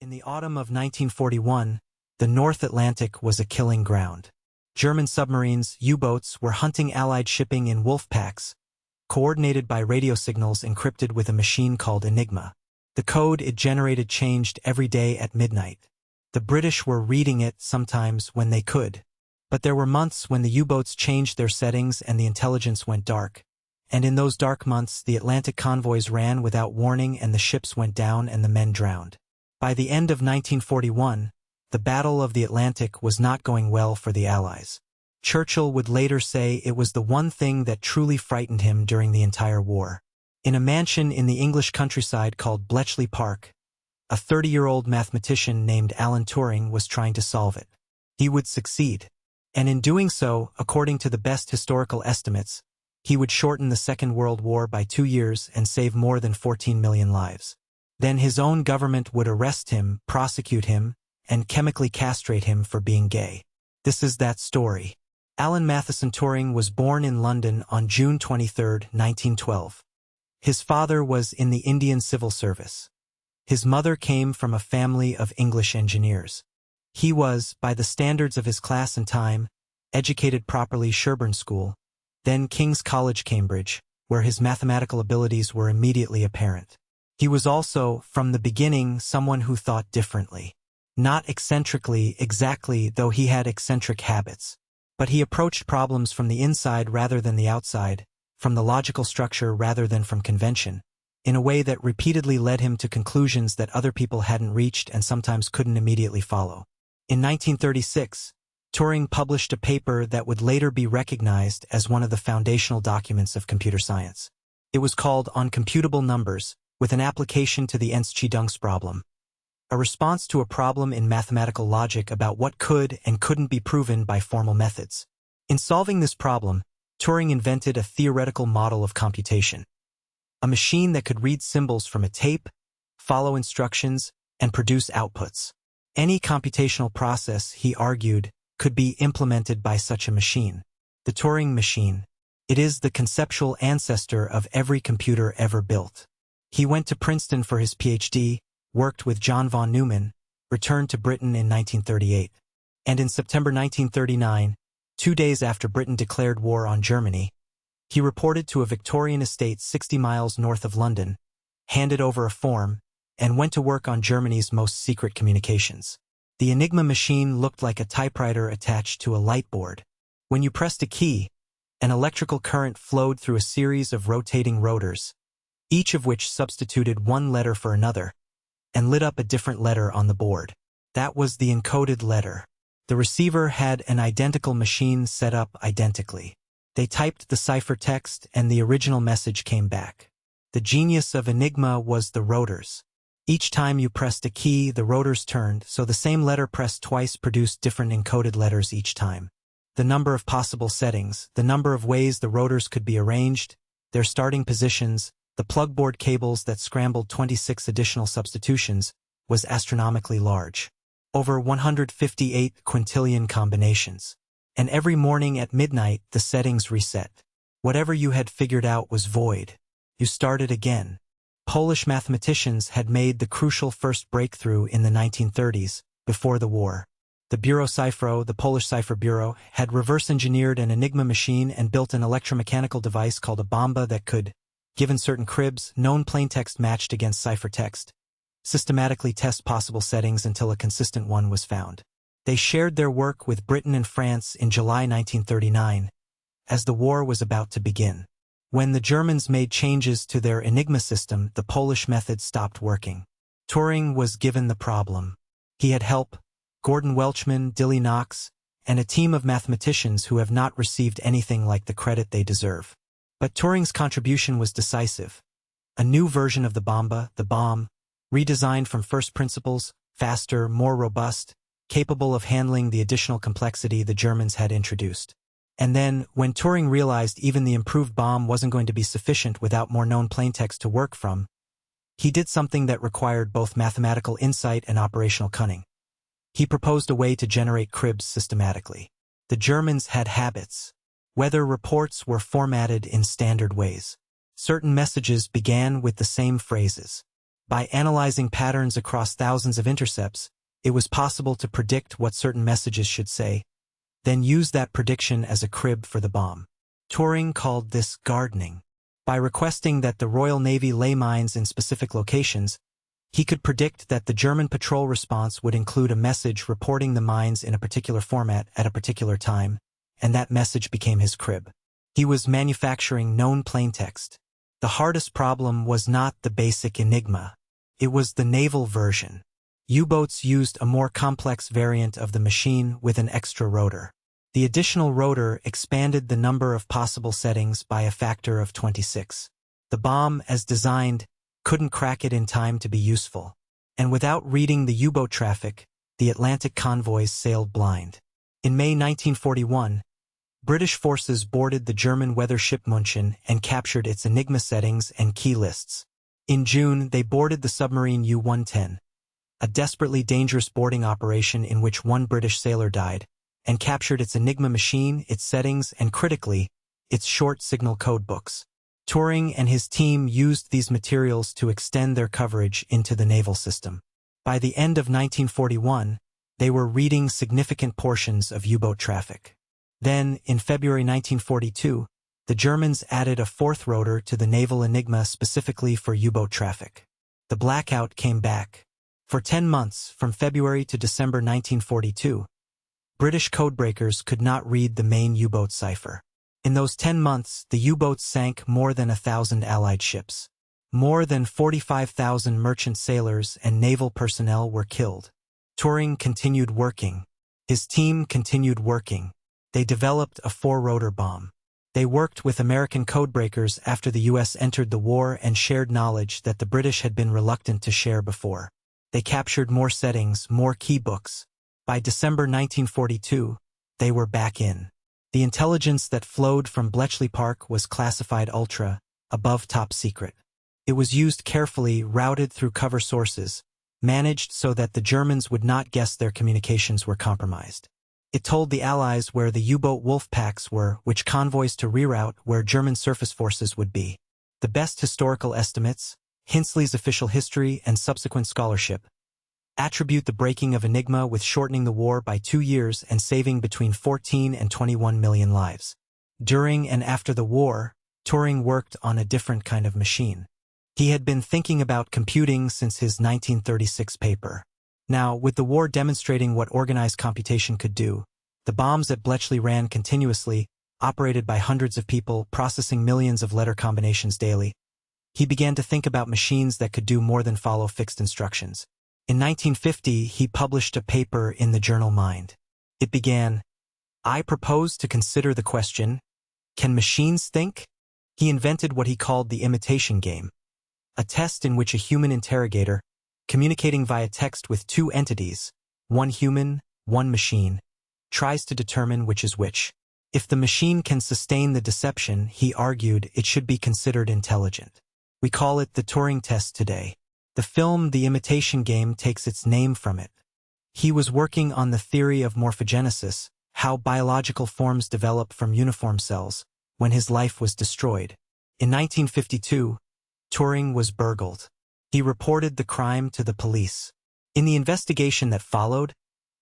In the autumn of 1941, the North Atlantic was a killing ground. German submarines, U-boats, were hunting Allied shipping in wolf packs, coordinated by radio signals encrypted with a machine called Enigma. The code it generated changed every day at midnight. The British were reading it sometimes when they could. But there were months when the U-boats changed their settings and the intelligence went dark. And in those dark months, the Atlantic convoys ran without warning and the ships went down and the men drowned. By the end of 1941, the Battle of the Atlantic was not going well for the Allies. Churchill would later say it was the one thing that truly frightened him during the entire war. In a mansion in the English countryside called Bletchley Park, a 30-year-old mathematician named Alan Turing was trying to solve it. He would succeed. And in doing so, according to the best historical estimates, he would shorten the Second World War by 2 years and save more than 14 million lives. Then his own government would arrest him, prosecute him, and chemically castrate him for being gay. This is that story. Alan Matheson Turing was born in London on June 23, 1912. His father was in the Indian Civil Service. His mother came from a family of English engineers. He was, by the standards of his class and time, educated properly Sherborne School, then King's College, Cambridge, where his mathematical abilities were immediately apparent. He was also, from the beginning, someone who thought differently. Not eccentrically, exactly, though he had eccentric habits. But he approached problems from the inside rather than the outside, from the logical structure rather than from convention, in a way that repeatedly led him to conclusions that other people hadn't reached and sometimes couldn't immediately follow. In 1936, Turing published a paper that would later be recognized as one of the foundational documents of computer science. It was called On Computable Numbers, with an application to the Ernst-Dunks problem, a response to a problem in mathematical logic about what could and couldn't be proven by formal methods. In solving this problem, Turing invented a theoretical model of computation, a machine that could read symbols from a tape, follow instructions, and produce outputs. Any computational process, he argued, could be implemented by such a machine. The Turing machine. It is the conceptual ancestor of every computer ever built. He went to Princeton for his PhD, worked with John von Neumann, returned to Britain in 1938. And in September 1939, 2 days after Britain declared war on Germany, he reported to a Victorian estate 60 miles north of London, handed over a form, and went to work on Germany's most secret communications. The Enigma machine looked like a typewriter attached to a light board. When you pressed a key, an electrical current flowed through a series of rotating rotors, each of which substituted one letter for another, and lit up a different letter on the board. That was the encoded letter. The receiver had an identical machine set up identically. They typed the cipher text and the original message came back. The genius of Enigma was the rotors. Each time you pressed a key, the rotors turned, so the same letter pressed twice produced different encoded letters each time. The number of possible settings, the number of ways the rotors could be arranged, their starting positions, the plugboard cables that scrambled 26 additional substitutions, was astronomically large. Over 158 quintillion combinations. And every morning at midnight, the settings reset. Whatever you had figured out was void. You started again. Polish mathematicians had made the crucial first breakthrough in the 1930s, before the war. The Bureau Cyfro, the Polish Cipher Bureau, had reverse-engineered an Enigma machine and built an electromechanical device called a Bombe that could, given certain cribs, known plaintext matched against ciphertext, systematically test possible settings until a consistent one was found. They shared their work with Britain and France in July 1939, as the war was about to begin. When the Germans made changes to their Enigma system, the Polish method stopped working. Turing was given the problem. He had help, Gordon Welchman, Dilly Knox, and a team of mathematicians who have not received anything like the credit they deserve. But Turing's contribution was decisive. A new version of the Bombe, the bomb, redesigned from first principles, faster, more robust, capable of handling the additional complexity the Germans had introduced. And then, when Turing realized even the improved bomb wasn't going to be sufficient without more known plaintext to work from, he did something that required both mathematical insight and operational cunning. He proposed a way to generate cribs systematically. The Germans had habits. Weather reports were formatted in standard ways. Certain messages began with the same phrases. By analyzing patterns across thousands of intercepts, it was possible to predict what certain messages should say, then use that prediction as a crib for the bomb. Turing called this gardening. By requesting that the Royal Navy lay mines in specific locations, he could predict that the German patrol response would include a message reporting the mines in a particular format at a particular time, and that message became his crib. He was manufacturing known plaintext. The hardest problem was not the basic Enigma. It was the naval version. U-boats used a more complex variant of the machine with an extra rotor. The additional rotor expanded the number of possible settings by a factor of 26. The bomb, as designed, couldn't crack it in time to be useful. And without reading the U-boat traffic, the Atlantic convoys sailed blind. In May 1941, British forces boarded the German weather ship München and captured its Enigma settings and key lists. In June, they boarded the submarine U-110, a desperately dangerous boarding operation in which one British sailor died, and captured its Enigma machine, its settings, and critically, its short signal code books. Turing and his team used these materials to extend their coverage into the naval system. By the end of 1941, they were reading significant portions of U-boat traffic. Then, in February 1942, the Germans added a fourth rotor to the naval Enigma specifically for U-boat traffic. The blackout came back. For 10 months, from February to December 1942, British codebreakers could not read the main U-boat cipher. In those 10 months, the U-boats sank more than 1,000 Allied ships. More than 45,000 merchant sailors and naval personnel were killed. Turing continued working. His team continued working. They developed a four-rotor bomb. They worked with American codebreakers after the U.S. entered the war and shared knowledge that the British had been reluctant to share before. They captured more settings, more keybooks. By December 1942, they were back in. The intelligence that flowed from Bletchley Park was classified ultra, above top secret. It was used carefully, routed through cover sources, managed so that the Germans would not guess their communications were compromised. It told the Allies where the U-boat wolf packs were, which convoys to reroute where German surface forces would be. The best historical estimates, Hinsley's official history and subsequent scholarship, attribute the breaking of Enigma with shortening the war by 2 years and saving between 14 and 21 million lives. During and after the war, Turing worked on a different kind of machine. He had been thinking about computing since his 1936 paper. Now, with the war demonstrating what organized computation could do, the bombs at Bletchley ran continuously, operated by hundreds of people, processing millions of letter combinations daily. He began to think about machines that could do more than follow fixed instructions. In 1950, he published a paper in the journal Mind. It began, "I propose to consider the question, can machines think?" He invented what he called the Imitation Game, a test in which a human interrogator, communicating via text with two entities, one human, one machine, tries to determine which is which. If the machine can sustain the deception, he argued, it should be considered intelligent. We call it the Turing test today. The film The Imitation Game takes its name from it. He was working on the theory of morphogenesis, how biological forms develop from uniform cells, when his life was destroyed. In 1952, Turing was burgled. He reported the crime to the police. In the investigation that followed,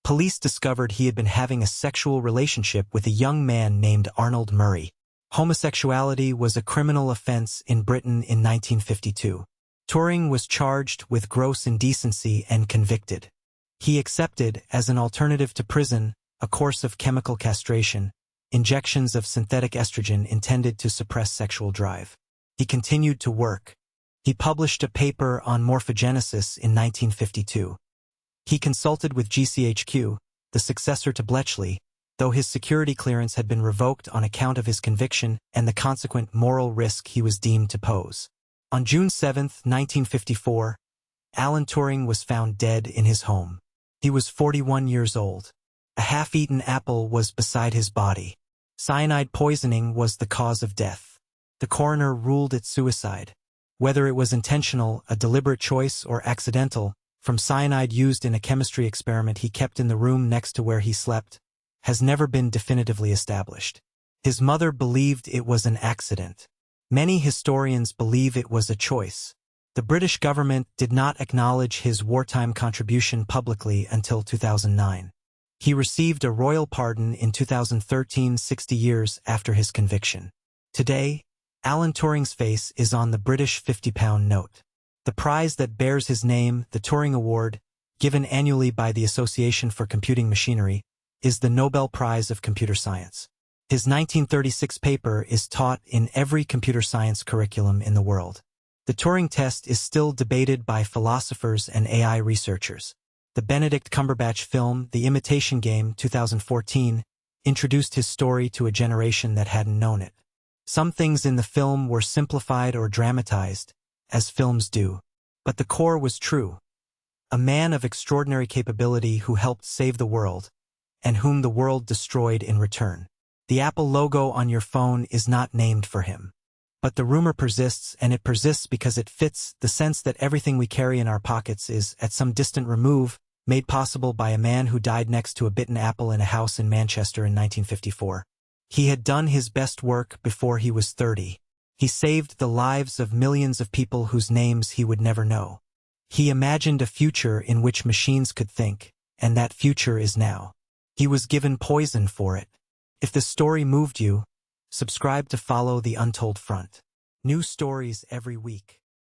police discovered he had been having a sexual relationship with a young man named Arnold Murray. Homosexuality was a criminal offense in Britain in 1952. Turing was charged with gross indecency and convicted. He accepted, as an alternative to prison, a course of chemical castration, injections of synthetic estrogen intended to suppress sexual drive. He continued to work. He published a paper on morphogenesis in 1952. He consulted with GCHQ, the successor to Bletchley, though his security clearance had been revoked on account of his conviction and the consequent moral risk he was deemed to pose. On June 7, 1954, Alan Turing was found dead in his home. He was 41 years old. A half-eaten apple was beside his body. Cyanide poisoning was the cause of death. The coroner ruled it suicide. Whether it was intentional, a deliberate choice, or accidental, from cyanide used in a chemistry experiment he kept in the room next to where he slept, has never been definitively established. His mother believed it was an accident. Many historians believe it was a choice. The British government did not acknowledge his wartime contribution publicly until 2009. He received a royal pardon in 2013, 60 years after his conviction. Today, Alan Turing's face is on the British £50 note. The prize that bears his name, the Turing Award, given annually by the Association for Computing Machinery, is the Nobel Prize of Computer Science. His 1936 paper is taught in every computer science curriculum in the world. The Turing test is still debated by philosophers and AI researchers. The Benedict Cumberbatch film, The Imitation Game, 2014, introduced his story to a generation that hadn't known it. Some things in the film were simplified or dramatized, as films do. But the core was true. A man of extraordinary capability who helped save the world, and whom the world destroyed in return. The Apple logo on your phone is not named for him. But the rumor persists, and it persists because it fits the sense that everything we carry in our pockets is, at some distant remove, made possible by a man who died next to a bitten apple in a house in Manchester in 1954. He had done his best work before he was 30. He saved the lives of millions of people whose names he would never know. He imagined a future in which machines could think, and that future is now. He was given poison for it. If the story moved you, subscribe to follow the Untold front. New stories every week.